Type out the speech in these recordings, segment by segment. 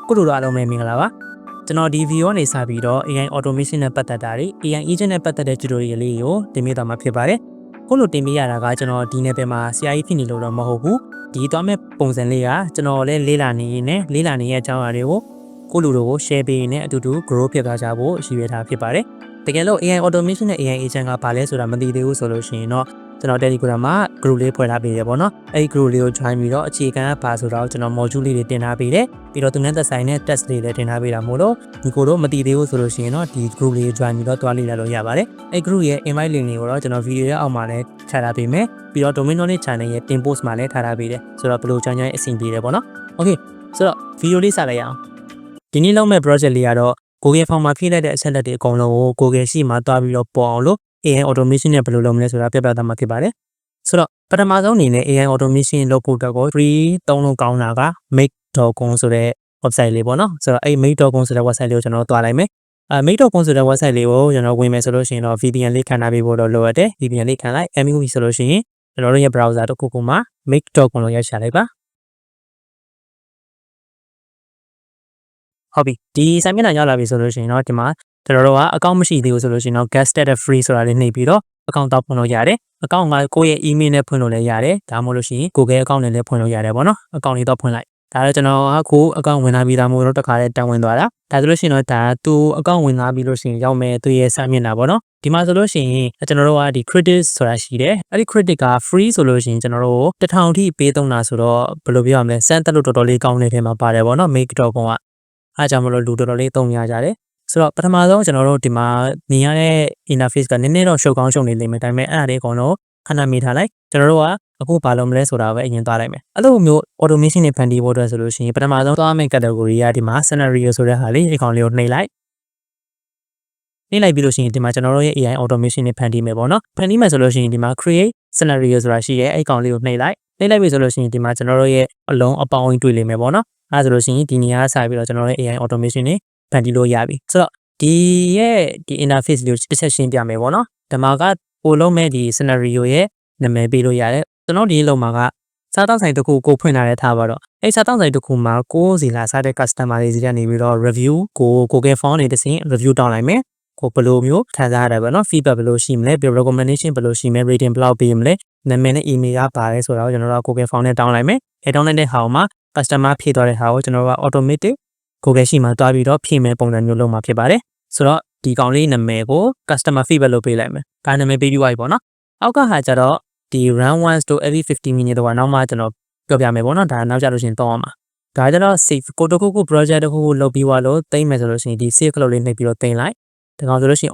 ကိုလိုအားလုံးပဲမင်္ဂလာပါကျွန်တော်ဒီ video ကနေစပြီးတော့ AI automation နဲ့ပတ်သက်တာတွေ AI agent နဲ့ပတ်သက်တဲ့ tutorial လေးကိုတင်ပြသွားမှာဖြစ်ပါတယ်ခုလိုတင်ပြရတာကကျွန်တော်ဒီနယ်ပယ်မှာဆရာကြီးဖြစ်နေလို့တော့မဟုတ်ဘူးဒီသွားမဲ့ပုံစံလေးကကျွန်တော်လည်းလေးလာနေရင်းနဲ့လေးလာနေရဲ့အကြောင်းအရာတွေကိုကိုလိုကို share ပေးနေအတူတူ grow ဖြစ်သွားကြဖို့ရည်ရွယ်ထားဖြစ်ပါတယ်တကယ်လို့ AI automation နဲ့ AI agent ကဘာလဲဆိုတာမသိသေးဘူးဆိုလို့ရှိရင်တော့ကျွန်တော် Telegram မှာ group လေးဖွဲ့ထားပေးတယ်ပေါ့နော်အဲ့ဒီ group လေးကို join ပြီးတော့အခြေခံကဘာဆိုတော့ကျွန်တော် module လေးတွေတင်ထားပေးတယ်ပြီးတော့သူနဲ့သက်ဆိုင်တဲ့ test လေးလည်းတင်ထားပေးတာမို့လို့ဒီကိုတော့မသိသေးဘူးဆိုလို့ရှိရင်တော့ဒီ group လေးကို join ပြီးတော့တွားလေ့လာလို့ရပါတယ်အဲ့ group ရဲ့ invite link တွေကိုတော့ကျွန်တော် video ရဲ့အောက်မှာလည်းချထားပေးမယ်ပြီးတော့ domain knowledge channel ရဲ့ tin post မှာလည်းထားထားပေးတယ်ဆိုတော့ဘယ်လို join အဆင်ပြေတယ်ပေါ့နော် okay ဆိုတော့ video လေးစလိုက်ရအောင်ဒီနေ့လုပ်မဲ့ project လေးကတော့ Google Form မှာဖြည့်လိုက်တဲ့အချက်လက်တွေအကုန်လုံးကို Google ရှိမှတွားပြီးတော့ပေါ်အောင်လို့ AI automation နဲ့ဘယ်လိုလုပ်မလဲဆိုတာပြပြသွားမှာဖြစ်ပါတယ်ဆိုတော့ပထမဆုံးအနေနဲ့ AI automation လုပ်ဖို့အတွက်ကို free သုံးလုံးကောင်းတာက make.com ဆိုတဲ့ website လေးပေါ့နော်ဆိုတော့အဲ့ make.com ဆိုတဲ့ website လေးကိုကျွန်တော်တွားလိုက်မယ်make.com ဆိုတဲ့ website လေးကိုကျွန်တော်ဝင်မယ်ဆိုလို့ရှိရင်တော့ VPN လေးခံထားပေးဖို့တော့လိုအပ်တယ် VPN လေးခံလိုက် MUI ဆိုလို့ရှိရင်ကျွန်တော်တို့ရဲ့ browser တစ်ခုခုမှာ make.com လို့ရိုက်ရှာလိုက်ပါဟုတ်ပြီဒီစာမျက်နှာရောက်လာပြီဆိုလို့ရှိရင်တော့ဒီမှာကျွန်တော်တို့ကအကောင့်မရှိသေးဘူးဆိုလို့ရှိရင်တော့ get started free ဆိုတာလေးနှိပ်ပြီးတော့အကောင့်တောက်ဖွင့်လို့ရတယ်အကောင့်ကကိုယ့်ရဲ့ email နဲ့ဖွင့်လို့လည်းရတယ်ဒါမှမဟုတ်လို့ရှိရင် Google အကောင့်နဲ့လည်းဖွင့်လို့ရတယ်ပေါ့နော်အကောင့်လေးတော့ဖွင့်လိုက်ဒါတော့ကျွန်တော်အခုအကောင့်ဝင်လာပြီးသားမို့လို့တစ်ခါလေးတန်ဝင်သွားတာဒါဆိုလို့ရှိရင်တော့ဒါသူအကောင့်ဝင်လာပြီးလို့ရှိရင်ရောက်မယ်သူရဲ့စာမျက်နှာပေါ့နော်ဒီမှာဆိုလို့ရှိရင်ကျွန်တော်တို့ကဒီ credit ဆိုတာရှိတယ်အဲ့ဒီ credit က free ဆိုလို့ရှိရင်ကျွန်တော်တို့1000ထိပေးသုံးတာဆိုတော့ဘယ်လိုပြောရမလဲစမ်းတက်လို့တော်တော်လေးကောင်းတဲ့ထဲမှာပါတယ်ပေါ့နော် make.com ကအားကြောင့်မလို့လူတော်တော်လေးသုံးရကြတယ်ဆိုတော့ပထမဆုံးကျွန်တော်တို့ဒီမှာမြင်ရတဲ့ interface ကနည်းနည်းတော့ရှုပ်ကောင်းရှုပ်နေလိမ့်မယ်ဒါပေမဲ့အဲ့ဒါလေးအကုန်လုံးခဏမိထားလိုက်ကျွန်တော်တို့ကအခုဘာလုပ်မလဲဆိုတာပဲအရင်သွားလိုက်မယ်အဲ့လိုမျိုး automation နဲ့ဖန်တီးဖို့အတွက်ဆိုလို့ရှိရင်ပထမဆုံးသွားမယ့် category ကဒီမှာ scenario ဆိုတဲ့ဟာလေးဒီကောင်လေးကိုနှိပ်လိုက်ပြီးလို့ရှိရင်ဒီမှာကျွန်တော်တို့ရဲ့ AI automation နဲ့ဖန်တီးမယ်ပေါ့နော်ဖန်တီးမယ်ဆိုလို့ရှိရင်ဒီမှာ create scenario ဆိုတာရှိရဲ့အဲ့ကောင်လေးကိုနှိပ်လိုက်ပြီဆိုလို့ရှိရင်ဒီမှာကျွန်တော်တို့ရဲ့အလုံးအပေါင်းတွေ့လိမ့်မယ်ပေါ့နော်အဲ့ဆိုလို့ရှိရင်ဒီနေရာကစပြီးတော့ကျွန်တော်တို့ AI automation နဲ့ဖန်တီးလို့ရပြီဆိုတော့ဒီရဲ့ဒီ interface လေးကိုတစ်ချက်ရှင်းပြမယ်ပေါ့နော်ဒီမှာကပို့လုံးမဲ့ဒီ scenario ရဲ့နာမည်ပေးလို့ရတယ်ကျွန်တော်ဒီလုံးမှာကစားတောက်ဆိုင်တစ်ခုကိုဖွင့်လာတဲ့ထားပါတော့အဲ့စားတောက်ဆိုင်တစ်ခုမှာကိုစီလာစားတဲ့ customer တွေစီကနေပြီးတော့ review ကို Google Form နဲ့တစ်ဆင့် review တောင်းလိုက်မယ်ကိုဘယ်လိုမျိုးခံစားရတယ်ပေါ့နော် feedback ဘယ်လိုရှိမလဲပြီး recommendation ဘယ်လိုရှိမလဲ rating ဘယ်လောက်ပေးမလဲနာမည်နဲ့ email ကပါတယ်ဆိုတော့ကျွန်တော်တို့ Google Form နဲ့တောင်းလိုက်မယ်အဲတောင်းလိုက်တဲ့ဟာမှာ customer ဖြည့်သွားတဲ့ဟာကိုကျွန်တော်တို့က automatic Google ရှိမှတွားပြီးတော့ဖြည့်မယ်ပုံစံမျိုးလုပ်မှာဖြစ်ပါတယ်ဆိုတော့ဒီကောင်လေးနာမည်ကို customer feedback လုပ်ပေးလိုက်မယ်ဒါနာမည်ပေးပြီးသွားပြီပေါ့နော်အောက်ကဟာကျတော့ဒီ run once to every 50 minutes တော့နောက်မှကျွန်တော်ပြောပြမယ်ပေါ့နော်ဒါနောက်ကြလို့ရှိရင်တော့အောင်ပါဒါကျတော့ save ကိုတခုခု project တခုခုလုပ်ပြီးသွားလို့တိမ့်မယ်ဆိုလို့ရှိရင်ဒီ save ကလေးနှိပ်ပြီးတော့တိမ့်လိုက်ဒါကောင်ဆိုလို့ရှိရင်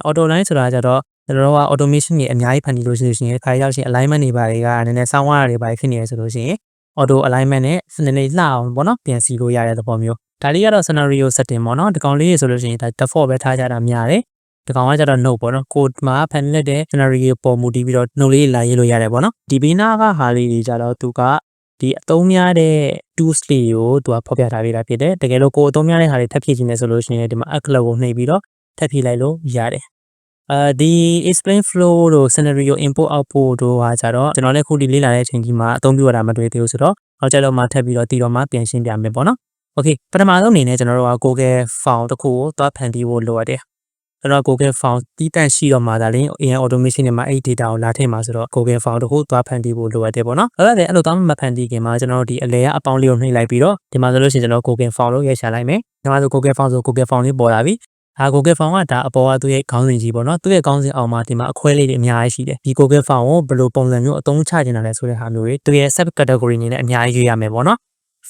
auto line ဆိုတာကျတော့ကျွန်တော်တို့က automation ကြီးအများကြီးဖန်တီးလို့ရှိရင်ခါရောက်ရှင် alignment တွေပါတယ်ကနည်းနည်းစောင်းရတာတွေပါတယ်ဖြစ်နေရဆိုလို့ရှိရင် auto alignment နဲ့စနစ်လေးလှအောင်ပေါ့နော်ပြန်စီလို့ရတဲ့သဘောမျိုးဒါလေးကတော့ scenario setting ပေါ့နော်ဒီကောင်လေးဆိုလို့ရှိရင်ဒါ default ပဲထားကြတာများတယ်ဒီကောင်ကကျတော့ note ပေါ့နော် code မှာဖန်လက်တဲ့ scenario ပေါ်မူတည်ပြီးတော့ note လေးလာရေးလို့ရတယ်ပေါ့နော်ဒီဘေးနာကဟာလေးတွေကျတော့သူကဒီအသုံးများတဲ့ tools တွေကိုသူကဖော်ပြထားပေးတာဖြစ်တယ်တကယ်လို့ကိုယ်အသုံးများတဲ့ဟာတွေထပ်ဖြည့်ခြင်းလဲဆိုလို့ရှိရင်ဒီမှာ add club ကိုနှိပ်ပြီးတော့ထပ်ဖြည့်လိုက်လို့ရတယ်ဒီ explain flow တို့ scenario import output တို့ဟာကျတော့ကျွန်တော်လည်းခုဒီလေ့လာတဲ့အချိန်ကြီးမှာအသုံးပြုရတာမတွေ့သေးဘူးဆိုတော့နောက်ကျတော့မှထပ်ပြီးတော့တည်တော့မှပြန်ရှင်းပြမယ်ပေါ့နော် okay ပထမဆုံးအနေနဲ့ကျွန်တော်တို့က Google Form တစ်ခုကိုသွားဖန်တီးဖို့လိုအပ်တယ်ကျွန်တော် Google Form တီးတန့်ရှိတော့မှဒါလည်း AI automation နဲ့မှာအဲ့ data ကိုလာထည့်မှာဆိုတော့ Google Form တစ်ခုသွားဖန်တီးဖို့လိုအပ်တယ်ပေါ့နော်အဲ့ဒါလည်းအဲ့လိုသွားမဖန်တီးခင်မှာကျွန်တော်တို့ဒီအလဲကအပေါင်းလေးကိုနှိပ်လိုက်ပြီးတော့ဒီမှာဆိုလို့ရှိရင်ကျွန်တော် Google Form လို့ရိုက်ရှာလိုက်မယ်ဒီမှာဆို Google Form ဆို Google Form လေးပေါ်လာပြီGoogle Form ကဒါအပေါ်ကသူ့ရဲ့ခေါင်းစဉ်ကြီးပေါ့နော်သူ့ရဲ့ခေါင်းစဉ်အောင်မှာဒီမှာအခွဲလေးတွေအများကြီးရှိတယ်ဒီ Google Form ကိုဘယ်လိုပုံစံမျိုးအသုံးချချင်တာလဲဆိုတဲ့ဟာမျိုးတွေသူရဲ့ sub category အနေနဲ့အများကြီးရွေးရမယ်ပေါ့နော်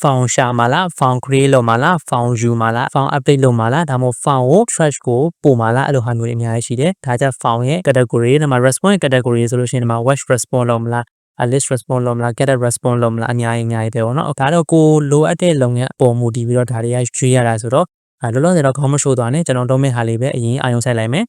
Form ရှာမှာလား Form create လုပ်မှာလား Form ယူမှာလား Form update လုပ်မှာလားဒါမှမဟုတ် Form ကို trash ကိုပို့မှာလားအဲ့လိုဟာမျိုးတွေအများကြီးရှိတယ်ဒါကြောင့် Form ရဲ့ category ဒါမှ response category ဆိုလို့ရှိရင်ဒီမှာ watch response လုပ်မလားlist response လုပ်မလား get response လုပ်မလားအများကြီးပဲပေါ့နော်ဒါတော့ကိုလိုအပ်တဲ့လုပ်ငန်းအပေါ်မူတည်ပြီးတော့ဒါတွေကရွေးရတာဆိုတော့လောလောဆယ်တော့ခေါင်းမရှိုးသွားနဲ့ကျွန်တော်တော့မဲ့ဟာလေးပဲအရင်အာရုံစိုက်လိုက်မယ်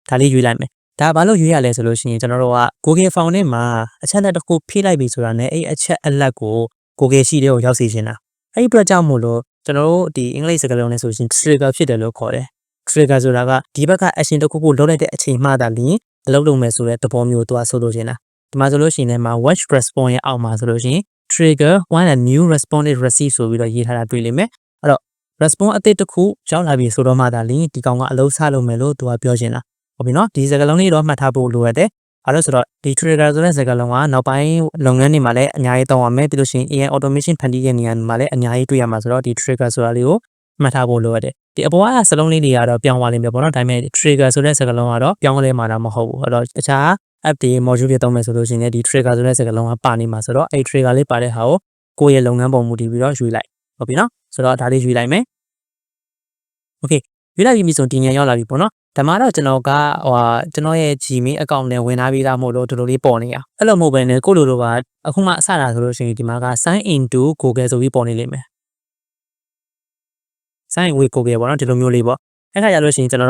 ဒါလေးရွေးလိုက်မယ်ဒါဘာလို့ရွေးရလဲဆိုလို့ရှိရင်ကျွန်တော်တို့က Google Form နဲ့မှာအချက်လက်တစ်ခုဖြည့်လိုက်ပြီဆိုတာနဲ့အဲ့အချက်အလက်ကို Google ရှိတဲ့ကိုရောက်စေချင်တာအဲ့ဒီအတွက်ကြောင့်မို့လို့ကျွန်တော်တို့ဒီအင်္ဂလိပ်စကားလုံးနဲ့ဆိုရင် trigger ဖြစ်တယ်လို့ခေါ်တယ် trigger ဆိုတာကဒီဘက်က action တစ်ခုခုလုပ်လိုက်တဲ့အချိန်မှသာလျှင်အလုပ်လုပ်မယ်ဆိုတဲ့သဘောမျိုးသူကဆိုလို့ချင်တာဒီမှာဆိုလို့ရှိရင်လည်းမှာ watch response ရဲ့အောက်မှာဆိုလို့ရှိရင် trigger when a new response is received ဆိုပြီးတော့ရေးထားတာတွေ့လိမ့်မယ်အဲ့တော့ response အသစ်တစ်ခုရောက်လာပြီဆိုတော့မှဒါလင်းဒီကောင်ကအလုံးစလုပ်မယ်လို့သူကပြောချင်တာဟုတ်ပြီနော်ဒီစကားလုံးလေးတော့မှတ်ထားဖို့လိုရတယ်အဲ့တော့ဆိုတော့ဒီ trigger ဆိုတဲ့စကားလုံးကနောက်ပိုင်းလုပ်ငန်းတွေမှာလည်းအများကြီးသုံးရမယ်ပြီးလို့ရှိရင် AI automation ဖန်တီးတဲ့နေရာမှာလည်းအများကြီးတွေ့ရမှာဆိုတော့ဒီ trigger ဆိုတာလေးကိုမှတ်ထားဖို့လိုရတယ်ဒီအပေါ်ကစလုံးလေးတွေကတော့ပြောင်းသွားလိမ့်မယ်ပေါ့နော်ဒါပေမဲ့ trigger ဆိုတဲ့စကားလုံးကတော့ပြောင်းလဲမှာတော့မဟုတ်ဘူးအဲ့တော့တခြား app တွေ module တွေသုံးမယ်ဆိုလို့ရှိရင်ဒီ trigger ဆိုတဲ့စကားလုံးကပါနေမှာဆိုတော့အဲ့ trigger လေးပါတဲ့ဟာကိုကိုယ့်ရဲ့လုပ်ငန်းပုံမူတည်ပြီးတော့ယူလိုက်ဟုတ်ပြီနော်ဆိုတော့ဒါလေးယူလိုက်မယ် okay ယူလိုက်ပြီဆိုဒီညရောက်လာပြီပေါ့နော်ဒါမှတော့ကျွန်တော်ကကျွန်တော်ရဲ့ Gmail account နဲ့ဝင်လာပြီးသားမို့လို့ဒီလိုလေးပေါ်နေရအဲ့လိုမဟုတ်ဘဲနဲ့ကိုလိုလိုကအခုမှအစတာဆိုလို့ရှိရင်ဒီမှာက sign in to Google ဆိုပြီးပေါ်နေလိမ့်မယ် sign in with Google ပေါ့နော်ဒီလိုမျိုးလေးပေါ့အဲ့ခါကျလို့ရှိရင်ကျွန်တော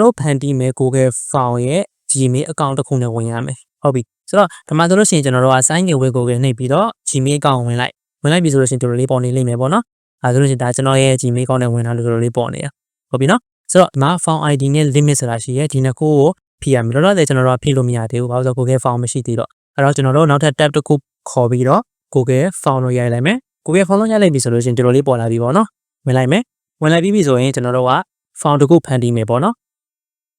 ်တို့ဖန်တီးမယ် Google Form ရဲ့ Gmail account တစ်ခုနဲ့ဝင်ရမယ်ဟုတ်ပြီဆိုတော့ဒီမှာဆိုလို့ရှိရင်ကျွန်တော်တို့က sign in with Google နှိပ်ပြီးတော့ Gmail account ဝင်လိုက်ပြီဆိုလို့ရှိရင်ဒီလိုလေးပေါ်နေလိမ့်မယ်ပေါ့နော်အဲဆိုလို့ရှိရင်ဒါကျွန်တော်ရဲ့ Gmail account နဲ့ဝင်လာလို့ဒီလိုလေးပေါ်နေတာဟုတ်ပြီနော်ဆိုတော့ဒီမှာ Form ID နဲ့ limit ဆိုတာရှိရဲဒီနှစ်ခုကိုဖြည့်ရမယ်လောလောဆယ်ကျွန်တော်တို့ကဖြည့်လို့မရသေးဘူးဘာလို့ဆို Google Form မရှိသေးတော့အဲ့တော့ကျွန်တော်တို့နောက်ထပ် tab တစ်ခုခေါ်ပြီးတော့ Google Form လို့ရိုက်လိုက်မယ် Google Form လို့ရိုက်လိုက်ပြီဆိုလို့ရှိရင်ဒီလိုလေးပေါ်လာပြီပေါ့နော်ဝင်လိုက်မယ်ဝင်လိုက်ပြီးဆိုရင်ကျွန်တော်တို့က Form တစ်ခုဖန်တီးမယ်ပေါ့နော်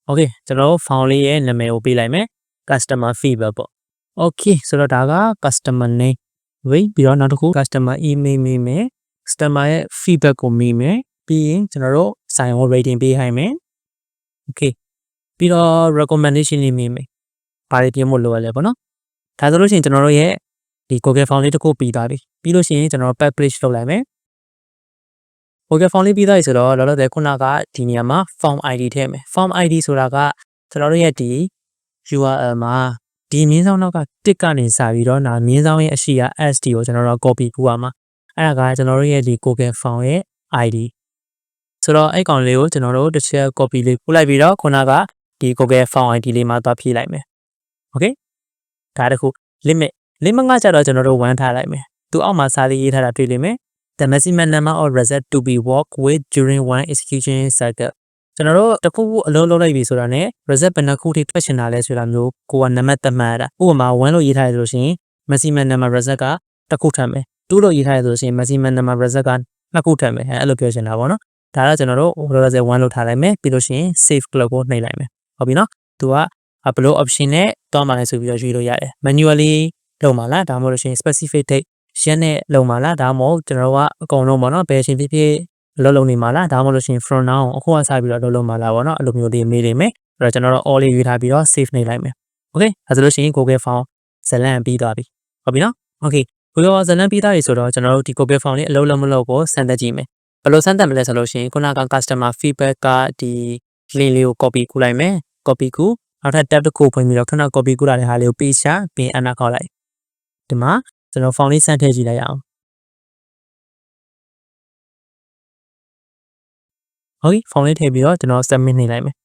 Okay ကျွန်တော်တို့ Form လေးရဲ့နာမည်ကိုပေးလိုက်မယ် Customer Feedback ပေါ့ Okay ဆိုတော့ဒါက Customer Name ဝေးပြီးတော့နောက်တစ်ခု Customer Email မေးမယ် Customer ရဲ့ Feedback ကိုမေးမယ်ပြီးရင်ကျွန်တော်တို့ sign on rating ပေးခိုင်းမယ် Okay ပြီးတော့ recommendation လေးမေးမယ်ဘာတွေပြင်ဖို့လိုရလဲပေါ့နော်ဒါဆိုလို့ရှိရင်ကျွန်တော်တို့ရဲ့ဒီ Google Form လေးတစ်ခုပြီးသွားပြီပြီးလို့ရှိရင်ကျွန်တော်တို့ publish လုပ်လိုက်မယ် Google Form လေးပြီးသွားပြီဆိုတော့လောလောဆယ်ခုနကဒီနေရာမှာ Form ID ထည့်မယ် Form ID ဆိုတာကကျွန်တော်တို့ရဲ့ဒီ URL မှာဒီမြင်းဆောင်နောက်ကတစ်ကနေစပြီးတော့နာမြင်းဆောင်ရဲ့အရှိက SD ကိုကျွန်တော်တို့ copy ကူရမှာအဲ့ဒါကကျွန်တော်တို့ရဲ့ဒီ Google Form ရဲ့ ID ဆိုတော့အဲ့ကောင်လေးကိုကျွန်တော်တို့တစ်ချက် copy လေးပို့လိုက်ပြီးတော့ခုနကဒီ Google Form ID လေးမှာသွားဖြည့်လိုက်မယ် Okay ဒါတခု limit ကကြတော့ကျွန်တော်တို့1ထားလိုက်မယ်သူအောက်မှာစာလေးရေးထားတာတွေ့လိမ့်မယ် The maximum number of resets to be worked with during one execution cycle ကျွန်တော်တို့တစ်ခုခုအလုံးလုံးလိုက်ပြီဆိုတာနဲ့ reset ဘယ်နှခုထိထွက်ချင်တာလဲဆိုတာမျိုးကိုကနံပါတ်သတ်မှတ်ရတာဥပမာ1လို့ရေးထားရဆိုရှင် maximum number reset ကတစ်ခုထပ်မယ်2လို့ရေးထားရဆိုရှင် maximum number reset ကနှစ်ခုထပ်မယ်အဲ့လိုပြောချင်တာပေါ့နော်ဒါတော့ကျွန်တော်တို့ reset 1လို့ထားလိုက်မယ်ပြီးလို့ရှိရင် save clock ကိုနှိပ်လိုက်မယ်ဟုတ်ပြီနော်သူကဘယ်လို option နဲ့တွားမှလဲဆိုပြီးတော့ရွေးလို့ရတယ် manually လုပ်မှာလားဒါမှမဟုတ်လို့ရှိရင် specific date ရက်နဲ့လုံမှာလားဒါမှမဟုတ်ကျွန်တော်တို့ကအကုန်လုံးပေါ့နော်ဘယ်အချိန်ဖြစ်ဖြစ်လုံနေမှာလားဒါမှမဟုတ်လို့ရှိရင် from now အခုကစပြီးတော့လုံမှာလားပေါ့နော်အဲ့လိုမျိုးလေးမေးနေမယ်အဲ့တော့ကျွန်တော်တို့ all လေးရွေးထားပြီးတော့ save နေလိုက်မယ် okay အဲဆိုလို့ရှိရင် Google Form ဇလန်ပြီးသွားပြီဟုတ်ပြီနော် okay Google Form ဇလန်ပြီးသွားပြီဆိုတော့ကျွန်တော်တို့ဒီ Google Form လေးအလုံးလုံးမလုံးကိုစမ်းသပ်ကြည့်မယ်ဘယ်လိုစမ်းသပ်မလဲဆိုလို့ရှိရင်ခုနက customer feedback ကဒီ link လေးကို copy ကူးလိုက်မယ် copy ကူးနောက်ထပ် tab တစ်ခုဖွင့်ပြီးတော့ခဏ copy ကူးလာတဲ့ဟာလေးကို paste ချပြီး enter ခေါက်လိုက်ဒီမှာကျွန်တော် form လေးစမ်းထည့်ကြည့်လိုက်ရအောင်ဟုတ်ပြီ form လေးထည့်ပြီးတော့ကျွန်တော် submit နှိပ်လိုက်မယ်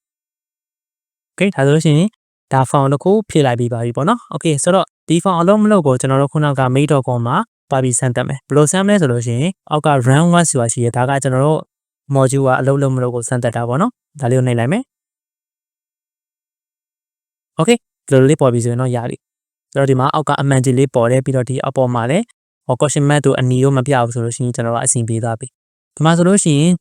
okay ဒါဆိုလို့ရှိရင်ဒါ form တစ်ခုဖြည့်လိုက်ပြီးပါပြီပေါ့နော် okay ဆိုတော့ဒီ form အလုံးမလုံးကိုကျွန်တော်တို့ခုနက mail.com မှာပါပြီးစမ်းသပ်မယ်ဘယ်လိုစမ်းမလဲဆိုလို့ရှိရင်အောက်က run one ဆိုတာရှိရဒါကကျွန်တော်တို့ module ကအလုံးလုံးမလုံးကိုစမ်းသပ်တာပေါ့နော်ဒါလေးကိုနှိပ်လိုက်မယ် okay ဒီလိုလေးပေါ်ပြီဆိုရင်တော့ရပြီဆိုတော့ဒီမှာအောက်ကအမှန်ကြီးလေးပေါ်တယ်ပြီးတော့ဒီအပေါ်မှာလည်းquestion mark တို့အနီတို့မပြဘူးဆိုလို့ရှိရင်ကျွန်တော်ကအဆင်ပြေသွားပြီဒီမှာဆိုလို့ရှိရင်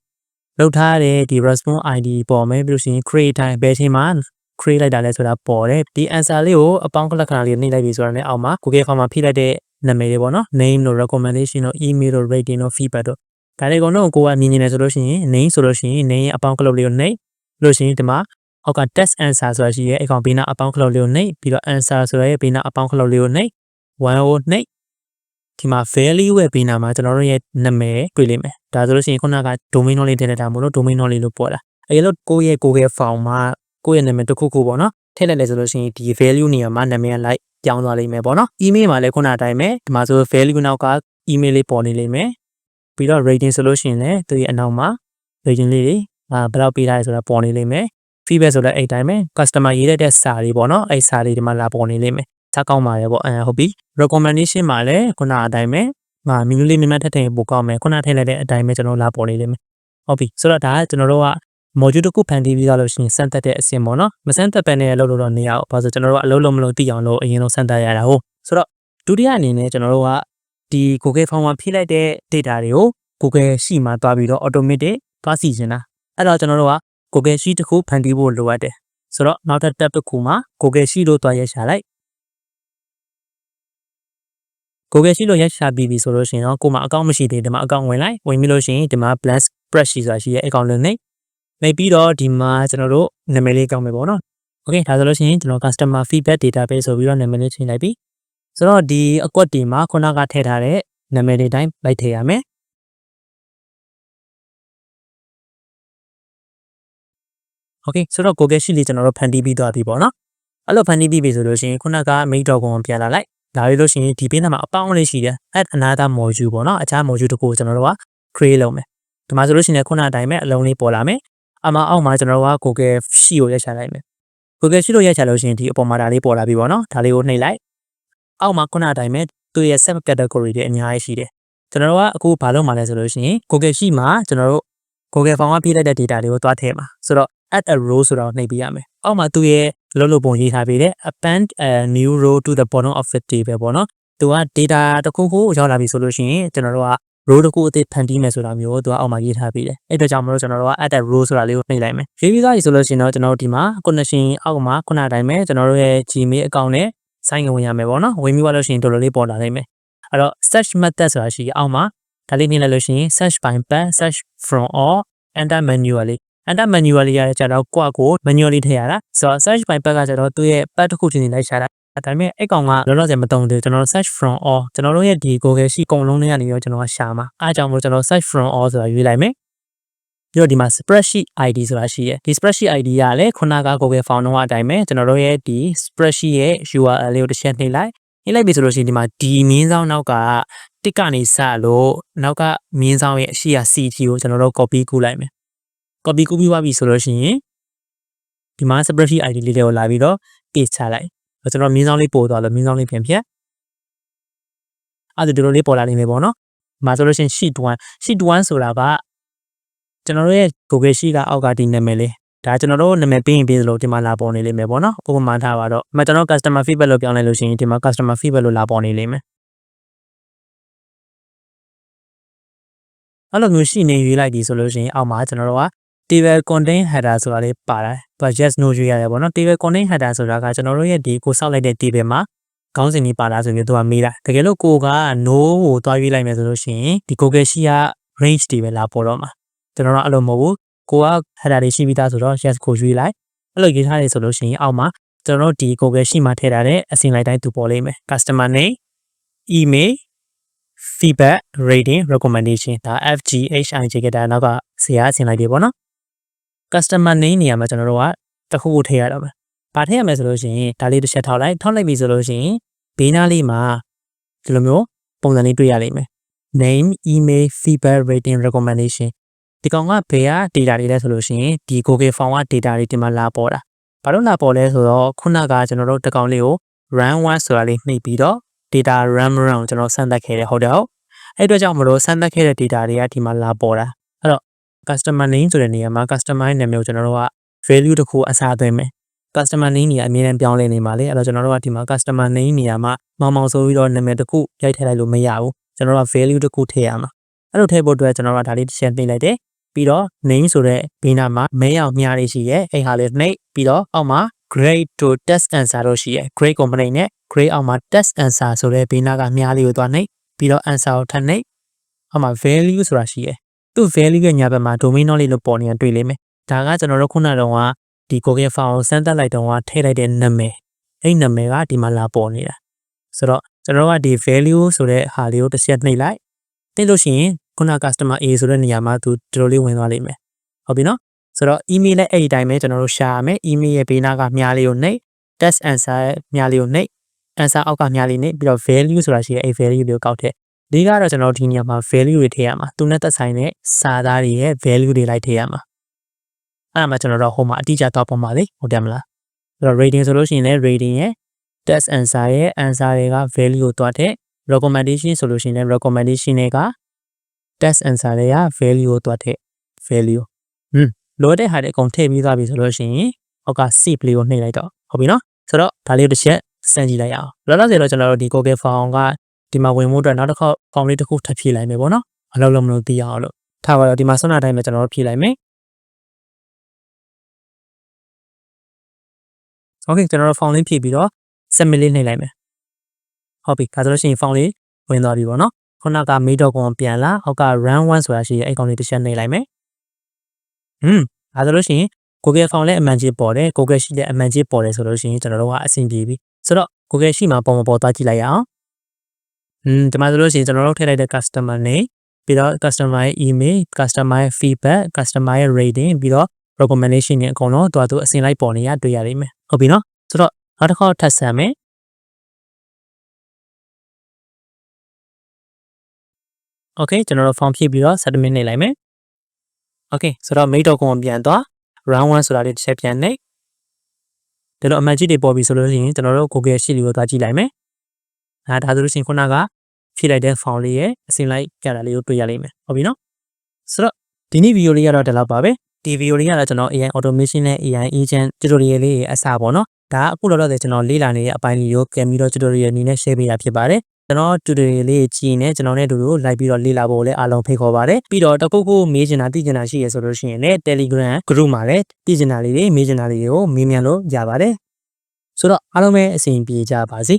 လောက်ထားတဲ့ဒီ response ID ပေါ်မယ်ပြီးလို့ရှိရင် create time ဘယ်ချိန်မှာ create လိုက်တာလဲဆိုတာပေါ်တယ်ဒီ answer လေးကိုအပေါင်းလက္ခဏာလေးနှိပ်လိုက်ပြီဆိုတာနဲ့အောက်မှာ Google Form မှာဖြည့်လိုက်တဲ့နာမည်တွေပေါ့နော် name တို့ recommendation တို့ email တို့ rating တို့ feedback တို့ဒါတွေကတော့ကိုကမြင်နေတယ်ဆိုလို့ရှိရင် name ဆိုလို့ရှိရင် name ရဲ့အပေါင်းကလုတ်လေးကိုနှိပ်လို့ရှိရင်ဒီမှာအောက်က test answer ဆိုတာရှိရဲအကောင်ဘေးနာအပေါင်းခလုတ်လေးကိုနှိပ်ပြီးတော့ answer ဆိုရဲဘေးနာအပေါင်းခလုတ်လေးကိုနှိပ်1ကိုနှိပ်ဒီမှာ value ရဲ့ဘေးနာမှာကျွန်တော်တို့ရဲ့နာမည်တွေ့လိမ့်မယ်ဒါဆိုလို့ရှိရင်ခုနက domain name လေးထည့်လိုက်တာမို့လို့ domain name လေးလို့ပေါ်လာအဲလိုကိုယ့်ရဲ့ Google Form မှာကိုယ့်ရဲ့နာမည်တစ်ခုခုပေါ့နော်ထည့်လိုက်လဲဆိုလို့ရှိရင်ဒီ value နေရာမှာနာမည်ကလိုက်ပြောင်းသွားလိမ့်မယ်ပေါ့နော် email မှာလည်းခုနအတိုင်းပဲဒီမှာဆို value နောက်က email လေးပေါ်နေလိမ့်မယ်ပြီးတော့ rating ဆိုလို့ရှိရင်လည်းသူရဲ့အနောက်မှာ rating လေးတွေဘယ်လောက်ပေးထားလဲဆိုတာပေါ်နေလိမ့်မယ်feedback ဆိုလည်းအဲ့တိုင်းပဲ customer ရေးတဲ့စာတွေပေါ့နော်အဲ့စာတွေဒီမှာလာပေါ်နေလိမ့်မယ်စားကောင်းပါတယ်ပေါ့ဟုတ်ပြီ recommendation မှာလည်းခုနအတိုင်းပဲမီနူးလေးမြတ်ထက်ထည့်ပို့ကောင်းမယ်ခုနထည့်လိုက်တဲ့အတိုင်းပဲကျွန်တော်လာပေါ်နေလိမ့်မယ်ဟုတ်ပြီဆိုတော့ဒါကကျွန်တော်တို့က module တစ်ခုဖန်တီးပြီးသားလို့ရှိရင်စမ်းသပ်တဲ့အဆင့်ပေါ့နော်မစမ်းသပ်ပဲနဲ့လုပ်လို့တော့နေရအောင်ဘာလို့ကျွန်တော်တို့ကအလုံးလုံးမလုံးသိအောင်လို့အရင်ဆုံးစမ်းသပ်ရတာဟုတ်ဆိုတော့ဒုတိယအနေနဲ့ကျွန်တော်တို့ကဒီ Google Form မှာဖြည့်လိုက်တဲ့ data တွေကို Google Sheet မှာသွားပြီးတော့ automatic သွားစီစဉ်တာအဲ့တော့ကျွန်တော်တို့က Google Sheet တစ်ခုဖန်တီးဖို့လိုအပ်တယ်ဆိုတော့နောက်ထပ် tab တစ်ခုမှာ Google Sheet လို့သွားရိုက်ရှာလိုက် Google Sheet လို့ရိုက်ရှာပြီးပြီဆိုလို့ရှိရင်တော့ကိုယ်မှာ account မရှိသေးဒီမှာ account ဝင်လိုက်ဝင်ပြီးလို့ရှိရင်ဒီမှာ blank spreadsheet ဆိုတာရှိရဲ့ account လေးနှိပ်ပြီးတော့ဒီမှာကျွန်တော်တို့နာမည်လေးကောက်မယ်ပေါ့နော် Okay ဒါဆိုလို့ရှိရင်ကျွန်တော် customer feedback database ဆိုပြီးတော့နာမည်လေးချိန်လိုက်ပြီဆိုတော့ဒီအကွက်ဒီမှာခုနကထည့်ထားတဲ့နာမည်တွေတိုင်းလိုက်ထည့်ရမယ် Okay ဆိုတော့ Google Sheet လေးကျွန်တော်တို့ဖန်တီးပြီးသွားပြီပေါ့နော်အဲ့လိုဖန်တီးပြီးပြီဆိုလို့ရှိရင်ခုနက main.com ကိုပြန်လာလိုက်ဒါပြီးလို့ရှိရင်ဒီပေးနာမှာအပေါင်းလေးရှိတယ် add another module ပေါ့နော်အခြား module တစ်ခုကိုကျွန်တော်တို့က create လုပ်မယ်ဒီမှာဆိုလို့ရှိရင်ခုနအတိုင်းပဲအလုံးလေးပေါ်လာမယ်အမအောက်မှာကျွန်တော်တို့က Google Sheet ကိုရိုက်ချလိုက်မယ် Google Sheet ကိုရိုက်ချလို့ရှိရင်ဒီအပေါ်မှာဒါလေးပေါ်လာပြီပေါ့နော်ဒါလေးကိုနှိပ်လိုက်အောက်မှာခုနအတိုင်းပဲသူ့ရဲ့ sub category တွေအများကြီးရှိတယ်ကျွန်တော်တို့ကအခုဘာလုပ်မှာလဲဆိုလို့ရှိရင် Google Sheet မှာကျွန်တော်တို့ Google Form ကပြလိုက်တဲ့ data တွေကိုသွားထည့်မှာဆိုတော့ add a row ဆိုတာကိုနှိပ်ပေးရမယ်အောက်မှာသူ့ရဲ့လုံးပုံရေးထားပေးတယ် append a new row to the bottom of the table ပေါ့နော်သူက data တစ်ခုခုရောက်လာပြီဆိုလို့ရှိရင်ကျွန်တော်တို့က row တစ်ခုအသစ်ဖန်တီးမယ်ဆိုတာမျိုးသူကအောက်မှာရေးထားပေးတယ်အဲ့အတွက်ကြောင့်မလို့ကျွန်တော်တို့က add a row ဆိုတာလေးကိုနှိပ်လိုက်မယ်ရေးပြီးသားပြီဆိုလို့ရှိရင်တော့ကျွန်တော်တို့ဒီမှာ connection အောက်မှာခုနအတိုင်းပဲကျွန်တော်တို့ရဲ့ Gmail account နဲ့ sign in ဝင်ရမယ်ပေါ့နော်ဝင်ပြီးသွားလို့ရှိရင်တော်တော်လေးပေါ်လာနိုင်မယ်အဲ့တော့ search method ဆိုတာရှိအောက်မှာဒါလေးနှိပ်လိုက်လို့ရှိရင် search by path search from all enter manually enter manually ရတဲ့ကြတော့ကိုယ့်ကို manually ထည့်ရတာဆိုတော့ search by path ကကြတော့သူ့ရဲ့ path တစ်ခုချင်းလိုက်ရှာတာဒါပေမဲ့အဲ့ကောင်ကလောလောဆယ်မတုံသေးကျွန်တော်တို့ search from all ကျွန်တော်တို့ရဲ့ဒီ Google Sheet အကုန်လုံးလေးကနေရောကျွန်တော်ကရှာမှာအားကြောင့်မို့ကျွန်တော် search from all ဆိုတာရွေးလိုက်မယ်ပြီးတော့ဒီမှာ spreadsheet ID ဆိုတာရှိရဲ့ဒီ spreadsheet ID ကလည်းခုနက Google Form တော့အတိုင်းပဲကျွန်တော်တို့ရဲ့ဒီ spreadsheet ရဲ့ URL လေးကိုတစ်ချက်နှိပ်လိုက်ပြီဆိုလို့ရှိရင်ဒီမှာဒီမင်းဆောင်နောက်ကတစ်ကနေစလို့နောက်ကမင်းဆောင်ရဲ့အရှိရာ CT ကိုကျွန်တော်တို့ copy ကူးလိုက်မယ် copy ကူးပြီးသွားပြီဆိုလို့ရှိရင်ဒီမှာ spreadsheet ID လေးတွေကိုလာပြီးတော့ paste ချလိုက်ကျွန်တော်မင်းဆောင်လေးပို့သွားလို့မင်းဆောင်လေးပြန်ဖြတ်အဲ့ဒါဒီလိုလေးပေါ်လာနေမယ်ပေါ့နော်ဒီမှာဆိုလို့ရှိရင် sheet 1 ဆိုတာကကျွန်တော်တို့ရဲ့ Google Sheet ကအောက်ကဒီနာမည်လေးဒါကျွန်တော်တို့နာမည်ပေးရင်ပေးသလိုဒီမှာလာပေါ်နေလိမ့်မယ်ပေါ့နော်ဥပမာထားပါတော့ကျွန်တော် customer feedback လို့ပြောင်းလိုက်လို့ရှိရင်ဒီမှာ customer feedback လို့လာပေါ်နေလိမ့်မယ်အဲ့လိုမျိုးရှိနေရွေးလိုက်ပြီဆိုလို့ရှိရင်အောက်မှာကျွန်တော်တို့က table contain header ဆိုတာလေးပါတာသူက yes no ရွေးရတယ်ပေါ့နော် table contain header ဆိုတာကကျွန်တော်တို့ရဲ့ဒီကိုစောက်လိုက်တဲ့ table မှာခေါင်းစဉ်ကြီးပါတာဆိုပြီးသူကမေးတာတကယ်လို့ကိုက no ကိုတွားရွေးလိုက်မယ်ဆိုလို့ရှိရင်ဒီ Google Sheet က range တွေပဲလာပေါ်တော့မှာကျွန်တော်တို့အဲ့လိုမဟုတ်ဘူးကိုက header တွေရှိပြီးသားဆိုတော့ yes ကိုရွေးလိုက်အဲ့လိုရေးထားတယ်ဆိုလို့ရှိရင်အောက်မှာကျွန်တော်တို့ဒီ Google Sheet မှာထည့်ထားတဲ့အစီအလိုက်တိုင်းသူပေါ်လိမ့်မယ် customer name email feedback rating recommendation ဒါ FGHIJ ကဒါနောက်ကဆရာအစီအလိုက်တွေပေါ့နော် customer name နေရာမှာကျွန်တော်တို့ကတစ်ခုခုထည့်ရတော့မယ်ဘာထည့်ရမလဲဆိုလို့ရှိရင်ဒါလေးတစ်ချက်ထောက်လိုက်ပြီဆိုလို့ရှိရင်ဘေးနားလေးမှာဒီလိုမျိုးပုံစံလေးတွေ့ရလိမ့်မယ် name email feedback rating recommendation ဒီကောင်ကဘယ်က data တွေလဲဆိုလို့ရှိရင်ဒီ Google Form က data တွေဒီမှာလာပေါ်တာဘာလို့လာပေါ်လဲဆိုတော့ခုနကကျွန်တော်တို့တစ်ကောင်လေးကို run 1ဆိုတာလေးနှိပ်ပြီးတော့ data run ကိုကျွန်တော်စမ်းသပ်ခဲ့တယ်ဟုတ်တယ်ဟုတ်အဲ့အတွက်ကြောင့်မလို့စမ်းသပ်ခဲ့တဲ့ data တွေကဒီမှာလာပေါ်တာအဲ့တော့ customer name ဆိုတဲ့နေရာမှာ customer နာမည်ကိုကျွန်တော်တို့က value တစ်ခုအစားသွင်းမယ် customer name နေရာအမြဲတမ်းပြောင်းလဲနေမှာလေအဲ့တော့ကျွန်တော်တို့ကဒီမှာ customer name နေရာမှာမောင်ဆိုပြီးတော့နာမည်တစ်ခုရိုက်ထည့်လိုက်လို့မရဘူးကျွန်တော်တို့က value တစ်ခုထည့်ရမှာအဲ့လိုထည့်ဖို့အတွက်ကျွန်တော်တို့ကဒါလေးတစ်ချက်နှိပ်လိုက်တယ်ပြီးတော့ name ဆိုတဲ့ဘေးနားမှာမဲအောင်မြားလေးရှိရဲအဲ့ဟာလေးနှိပ်ပြီးတော့အောက်မှာ grade to test answer လို့ရှိရဲ grade ကိုမနှိပ်နဲ့ grade အောက်မှာ test answer ဆိုတဲ့ဘေးနားကမြားလေးကိုသွားနှိပ်ပြီးတော့ answer ကိုထပ်နှိပ်အောက်မှာ value ဆိုတာရှိရဲသူ့ value ရဲ့ညာဘက်မှာ domain knowledge လို့ပေါ်နေတာတွေ့လိမ့်မယ်ဒါကကျွန်တော်တို့ခုနကတော့ဒီ Google Form ကိုစမ်းသပ်လိုက်တော့ထည့်လိုက်တဲ့နာမည်အဲ့နာမည်ကဒီမှာလာပေါ်နေတာဆိုတော့ကျွန်တော်ကဒီ value ဆိုတဲ့ဟာလေးကိုတစ်ချက်နှိပ်လိုက်နှိပ်လို့ရှိရင်ခုန customer A ဆိုတဲ့နေရာမှာသူဒီလိုလေးဝင်သွားလိမ့်မယ်ဟုတ်ပြီနော်ဆိုတော့ email နဲ့အဲ့ဒီတိုင်းပဲကျွန်တော်တို့ရှာရမယ် email ရဲ့ဘေးနားကမြားလေးကိုနှိပ် test answer ရဲ့မြားလေးကိုနှိပ် answer အောက်ကမြားလေးနှိပ်ပြီးတော့ value ဆိုတာရှိရဲ့အဲ့ value လေးကိုကောက်ထည့်ဒီကတော့ကျွန်တော်ဒီနေရာမှာ value တွေထည့်ရမှာသူနဲ့သက်ဆိုင်တဲ့စာသားတွေရဲ့ value တွေလိုက်ထည့်ရမှာအဲ့မှာကျွန်တော်တို့ဟိုမှာအတိအကျတော့ပုံပါလေဟုတ်တယ်မလားအဲ့တော့ rating ဆိုလို့ရှိရင်လည်း rating ရဲ့ test answer ရဲ့ answer တွေက value ကိုတွားထည့် recommendation ဆိုလို့ရှိရင်လည်း recommendation တွေက test answer တွေက value ကိုတွားထည့် value လိုတဲ့ဟာတွေအကုန်ထည့်ပြီးသားပြီဆိုလို့ရှိရင်အောက်က save လေးကိုနှိပ်လိုက်တော့ဟုတ်ပြီနော်ဆိုတော့ဒါလေးကိုတစ်ချက်စမ်းကြည့်လိုက်ရအောင်လောလောဆယ်တော့ကျွန်တော်တို့ဒီ Google Form ကဒီမှာဝင်ဖို့အတွက်နောက်တစ်ခေါက် form လေးတစ်ခုထပ်ဖြည့်လိုက်မယ်ပေါ့နော် အလုပ်လုံးမလို့သိရအောင်လို့ထားပါတော့ဒီမှာဆွမ်းနာတိုင်းမှာကျွန်တော်တို့ဖြည့်လိုက်မယ် Okay ကျွန်တော်တို့ font လေးဖြည့်ပြီးတော့ submit လေးနှိပ်လိုက်မယ်ဟုတ်ပြီဒါဆိုလို့ရှိရင် font လေးဝင်သွားပြီပေါ့နော်ခုနက mail.com ပြန်လာအောက်က run 1ဆိုတာရှိရဲ့အဲ့ကောင်လေးတစ်ချက်နှိပ်လိုက်မယ်ဒါဆိုလို့ရှိရင် Google Form လည်းအမှန်ကြီးပေါ်တယ် Google Sheet လည်းအမှန်ကြီးပေါ်တယ်ဆိုလို့ရှိရင်ကျွန်တော်တို့ကအဆင်ပြေပြီဆိုတော့ Google Sheet မှာပေါ်မပေါ်သွားကြည့်လိုက်ရအောင်ဒီမှာဆိုလို့ရှိရင်ကျွန်တော်တို့ထည့်လိုက်တဲ့ customer name ပြီးတော့ customer ရဲ့ email customer ရဲ့ feedback customer ရဲ့ rating ပြီးတော့ recommendation တွေအကုန်လုံးသူအစဉ်လိုက်ပေါ်နေရတွေ့ရလိမ့်မယ်ဟုတ်ပြီနော်ဆိုတော့နောက်တစ်ခါထပ်ဆမ်းမယ် Okay ကျွန်တော်တို့ form ဖြည့်ပြီးတော့ submit နှိပ်လိုက်မယ် Okay ဆိုတော့ mail.com ပြန်သွား round 1ဆိုတာလေးတစ်ချက်ပြန်နှိပ်ဒါတော့အမှန်ကြီးတွေပေါ်ပြီဆိုလို့ရှိရင်ကျွန်တော်တို့ Google Sheet လေးကိုသွားကြည့်လိုက်မယ်ဒါဆိုလို့ရှိရင်ခုနကဖြည့်လိုက်တဲ့ form လေးရဲ့အစဉ်လိုက်ကြတာလေးကိုတွေ့ရလိမ့်မယ်ဟုတ်ပြီနော်ဆိုတော့ဒီနေ့ video လေးကတော့ဒီလောက်ပါပဲဒီ video လေးကတော့ကျွန်တော် AI automation နဲ့ AI agent tutorial လေးရဲ့အစပေါ့နော်ဒါအခုလောလောဆယ်ကျွန်တော်လေ့လာနေတဲ့အပိုင်းလေးကိုကံပြီးတော့ tutorial အနေနဲ့ share ပေးတာဖြစ်ပါတယ်ကျွန်တော် tutorial လေးကြည့်နေကျွန်တော်နဲ့အတူတူလိုက်ပြီးတော့လေ့လာဖို့လည်းအားလုံးဖိတ်ခေါ်ပါတယ်ပြီးတော့တခုခုမေးချင်တာသိချင်တာရှိရဆိုလို့ရှိရင်လည်း Telegram group မှာလည်းသိချင်တာလေးတွေမေးချင်တာလေးတွေကိုမေးမြန်းလို့ရပါတယ်ဆိုတော့အားလုံးပဲအဆင်ပြေကြပါစေ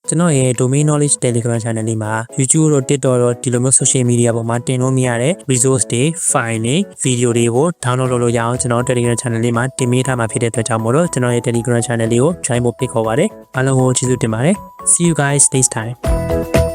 ကျွန်တော်ရဲ့ domain knowledge telegram channel လေးမှာ YouTube တို့ TikTok တို့ဒီလိုမျိုး social media ပေါ်မှာတင်လို့မရတဲ့ resource တွေ file တွေ video တွေကို download လုပ်လို့ရအောင်ကျွန်တော် telegram channel လေးမှာတင်ပေးထားမှာဖြစ်တဲ့အတွက်ကြောင့်မို့လို့ကျွန်တော်ရဲ့ telegram channel လေးကို join ဖို့ဖိတ်ခေါ်ပါတယ်အားလုံးကိုကျေးဇူးတင်ပါတယ် see you guys next time